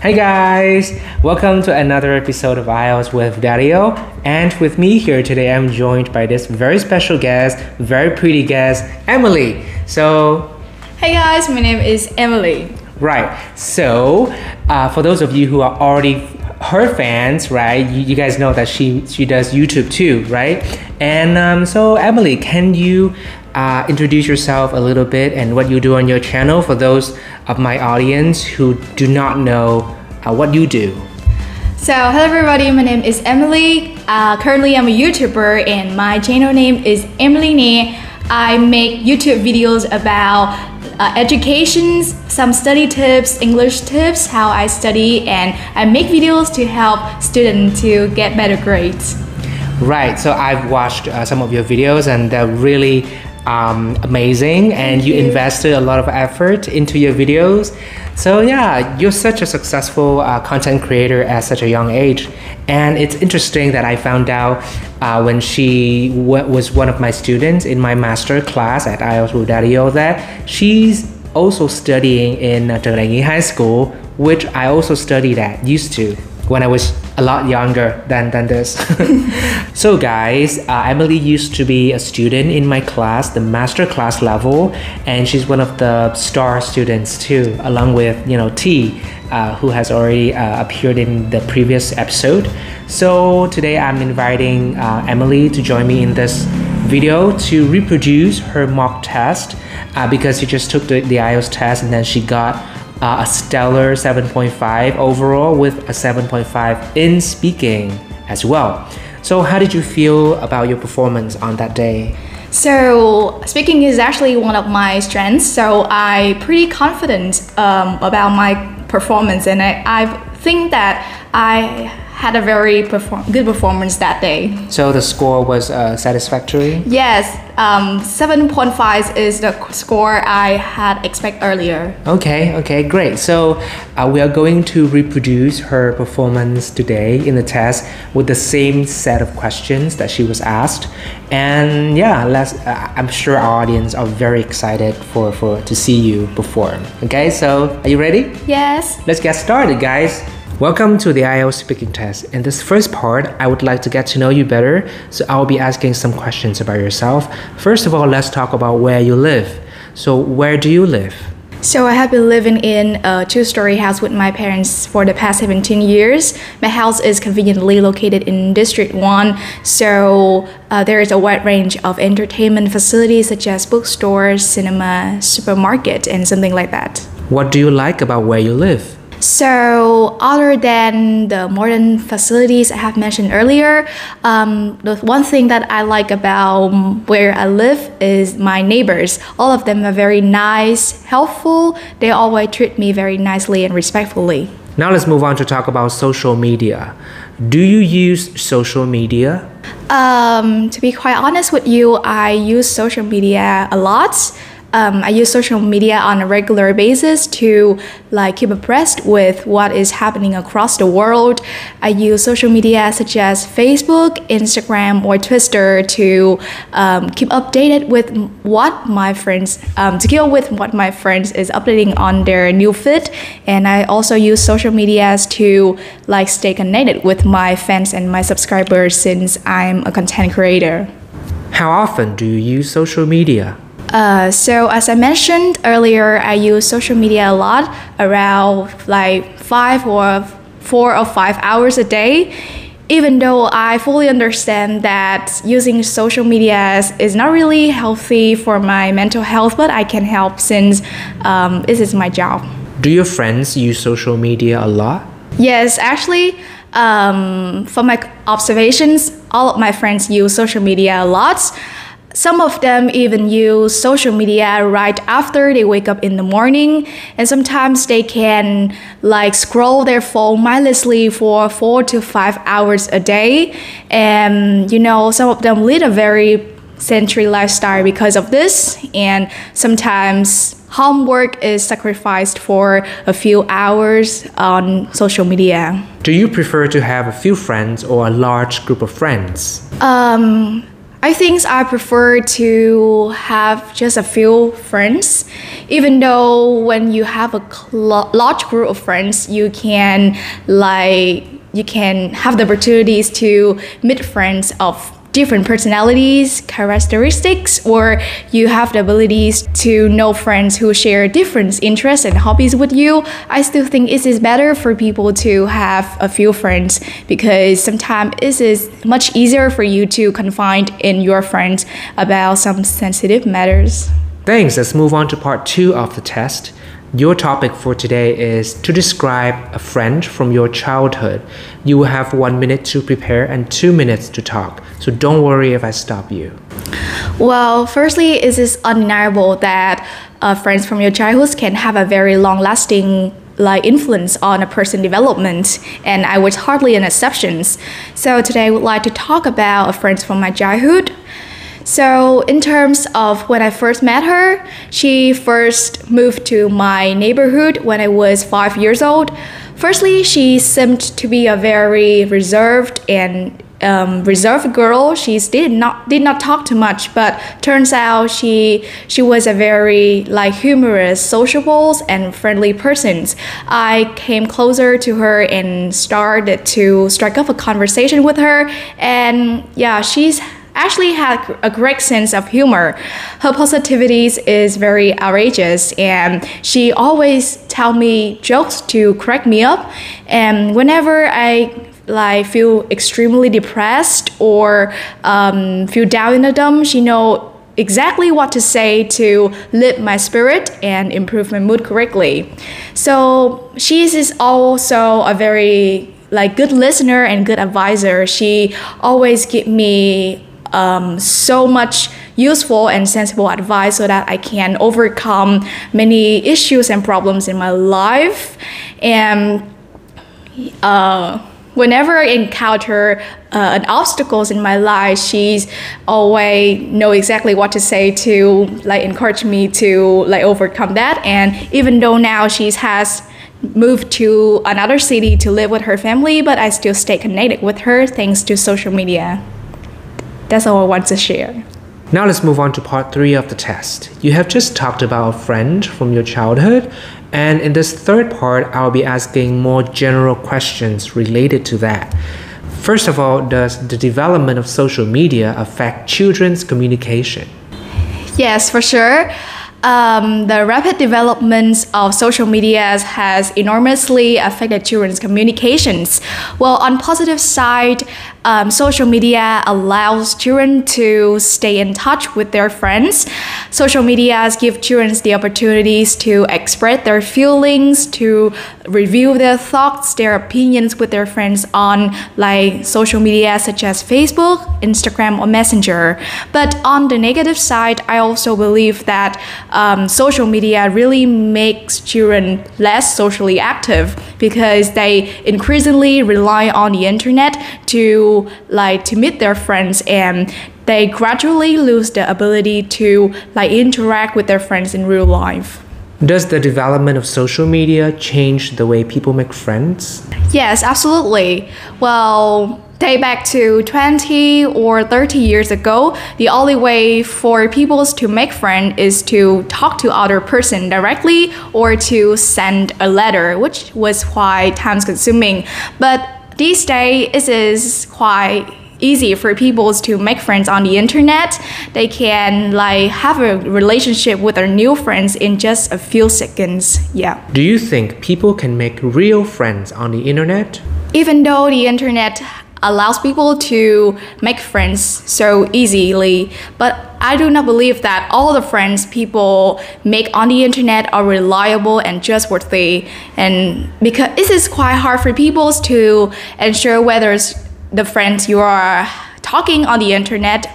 Hey guys, welcome to another episode of IELTS with Dario. And with me here today, I'm joined by this very special guest, very pretty guest, Emily. So, hey guys, my name is Emily. Right. So, for those of you who are already her fans, right? You guys know that she does YouTube too, right? And so, Emily, can you introduce yourself a little bit and what you do on your channel for those of my audience who do not know what you do? So, hello everybody, my name is Emily. Currently I'm a YouTuber and my channel name is Emily. I make YouTube videos about education, some study tips, English tips, how I study, and I make videos to help students to get better grades. Right, so I've watched some of your videos and they're really amazing, and you invested a lot of effort into your videos. So yeah, you're such a successful content creator at such a young age, and it's interesting that I found out when she was one of my students in my master class at IELTS with Daio that she's also studying in Trường Đại High School, which I also studied at, used to, when I was a lot younger than this. So guys, Emily used to be a student in my class, the master class level, and she's one of the star students too, along with T, who has already appeared in the previous episode. So today I'm inviting Emily to join me in this video to reproduce her mock test because she just took the IELTS test and then she got a stellar 7.5 overall with a 7.5 in speaking as well. So how did you feel about your performance on that day? So speaking is actually one of my strengths, so I'm pretty confident about my performance, and I think that I had a very good performance that day. So the score was satisfactory? Yes, 7.5 is the score I had expected earlier. Okay, great. So we are going to reproduce her performance today in the test with the same set of questions that she was asked. And yeah, I'm sure our audience are very excited to see you perform. Okay, so are you ready? Yes. Let's get started, guys. Welcome to the IELTS speaking test. In this first part, I would like to get to know you better, so I will be asking some questions about yourself. First of all, let's talk about where you live. So where do you live? So I have been living in a two-story house with my parents for the past 17 years. My house is conveniently located in District 1, so there is a wide range of entertainment facilities such as bookstores, cinema, supermarket, and something like that. What do you like about where you live? So other than the modern facilities I have mentioned earlier, the one thing that I like about where I live is my neighbors. All of them are very nice, helpful. They always treat me very nicely and respectfully. Now let's move on to talk about social media. Do you use social media? To be quite honest with you, I use social media a lot. I use social media on a regular basis to keep abreast with what is happening across the world. I use social media such as Facebook, Instagram, or Twitter to keep updated with what my friends is updating on their new feed. And I also use social media to stay connected with my fans and my subscribers since I'm a content creator. How often do you use social media? So as I mentioned earlier, I use social media a lot, around 4 or 5 hours a day. Even though I fully understand that using social media is not really healthy for my mental health, but I can help since this is my job. Do your friends use social media a lot? Yes, actually, from my observations, all of my friends use social media a lot. Some of them even use social media right after they wake up in the morning, and sometimes they can scroll their phone mindlessly for 4 to 5 hours a day. And some of them lead a very sedentary lifestyle because of this, and sometimes homework is sacrificed for a few hours on social media. Do you prefer to have a few friends or a large group of friends? I think I prefer to have just a few friends, even though when you have a large group of friends, you can have the opportunities to meet friends of different personalities, characteristics, or you have the abilities to know friends who share different interests and hobbies with you. I still think it is better for people to have a few friends because sometimes it is much easier for you to confide in your friends about some sensitive matters. Thanks. Let's move on to part 2 of the test. Your topic for today is to describe a friend from your childhood. You will have 1 minute to prepare and 2 minutes to talk. So don't worry if I stop you. Well, firstly, it is undeniable that friends from your childhood can have a very long-lasting influence on a person's development, and I was hardly an exception. So today I would like to talk about a friend from my childhood. So in terms of when I first met her, she first moved to my neighborhood when I was 5 years old. Firstly, she seemed to be a very reserved and reserved girl. She did not talk too much, but turns out she was a very humorous, sociable, and friendly person. I came closer to her and started to strike up a conversation with her, and yeah, she's actually had a great sense of humor. Her positivity is very outrageous, and she always tell me jokes to crack me up. And whenever I feel extremely depressed or feel down in the dumps, she know exactly what to say to lift my spirit and improve my mood correctly. So she is also a very good listener and good advisor. She always give me so much useful and sensible advice so that I can overcome many issues and problems in my life. And whenever I encounter an obstacles in my life, she's always know exactly what to say to encourage me to overcome that. And even though now she has moved to another city to live with her family, but I still stay connected with her thanks to social media. That's all I want to share. Now let's move on to part 3 of the test. You have just talked about a friend from your childhood, and in this third part, I'll be asking more general questions related to that. First of all, does the development of social media affect children's communication? Yes, for sure. The rapid development of social media has enormously affected children's communications. Well, on positive side, social media allows children to stay in touch with their friends. Social media give children the opportunities to express their feelings, to review their thoughts, their opinions with their friends on social media such as Facebook, Instagram, or Messenger. But on the negative side, I also believe that social media really makes children less socially active because they increasingly rely on the internet to meet their friends, and they gradually lose the ability to interact with their friends in real life. Does the development of social media change the way people make friends? Yes, absolutely. Well, take back to 20 or 30 years ago, the only way for people to make friends is to talk to other person directly or to send a letter, which was quite time consuming. But these days, it is quite easy for people to make friends on the internet. They can have a relationship with their new friends in just a few seconds. Yeah. Do you think people can make real friends on the internet? Even though the internet allows people to make friends so easily, but I do not believe that all the friends people make on the internet are reliable and trustworthy, and because it is quite hard for people to ensure whether the friends you are talking on the internet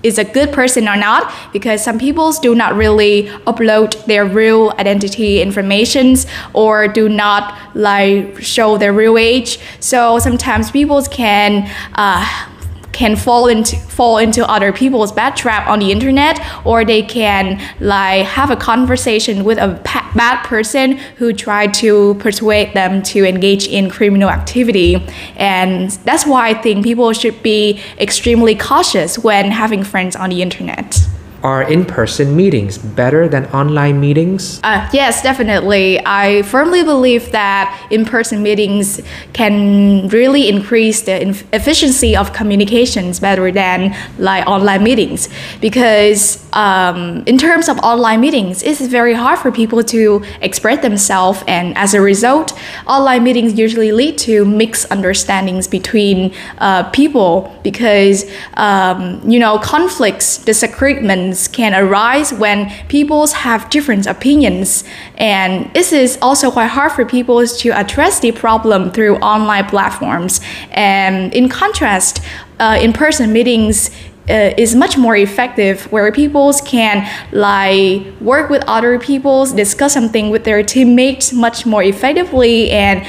is a good person or not, because some people do not really upload their real identity informations or do not show their real age. So sometimes people can can fall into other people's bad trap on the internet, or they can like have a conversation with a bad person who tried to persuade them to engage in criminal activity. And that's why I think people should be extremely cautious when having friends on the internet. Are in-person meetings better than online meetings? Yes, definitely. I firmly believe that in-person meetings can really increase the efficiency of communications better than like online meetings. Because in terms of online meetings, it's very hard for people to express themselves, and as a result, online meetings usually lead to misunderstandings between people, because conflicts, disagreements can arise when people have different opinions, and this is also quite hard for people to address the problem through online platforms. And in contrast, in-person meetings is much more effective, where people can like work with other people, discuss something with their teammates much more effectively, and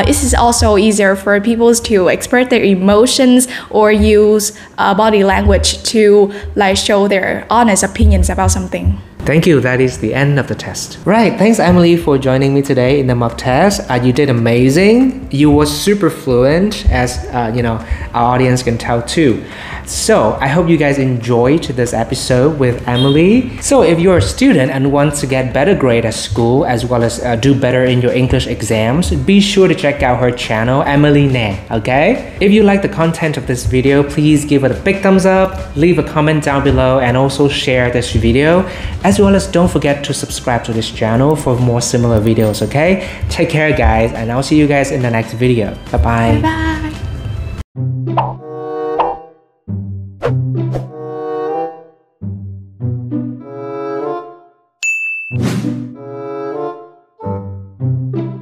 this is also easier for people to express their emotions or use body language to like show their honest opinions about something. Thank you. That is the end of the test. Right. Thanks, Emily, for joining me today in the mock test. You did amazing. You were super fluent, as our audience can tell too. So I hope you guys enjoyed this episode with Emily. So if you're a student and want to get better grade at school, as well as do better in your English exams, be sure to check out her channel, Emily Ne. Okay? If you like the content of this video, please give it a big thumbs up, leave a comment down below, and also share this video. As well as don't forget to subscribe to this channel for more similar videos, okay? Take care guys, and I'll see you guys in the next video. Bye bye. Bye bye.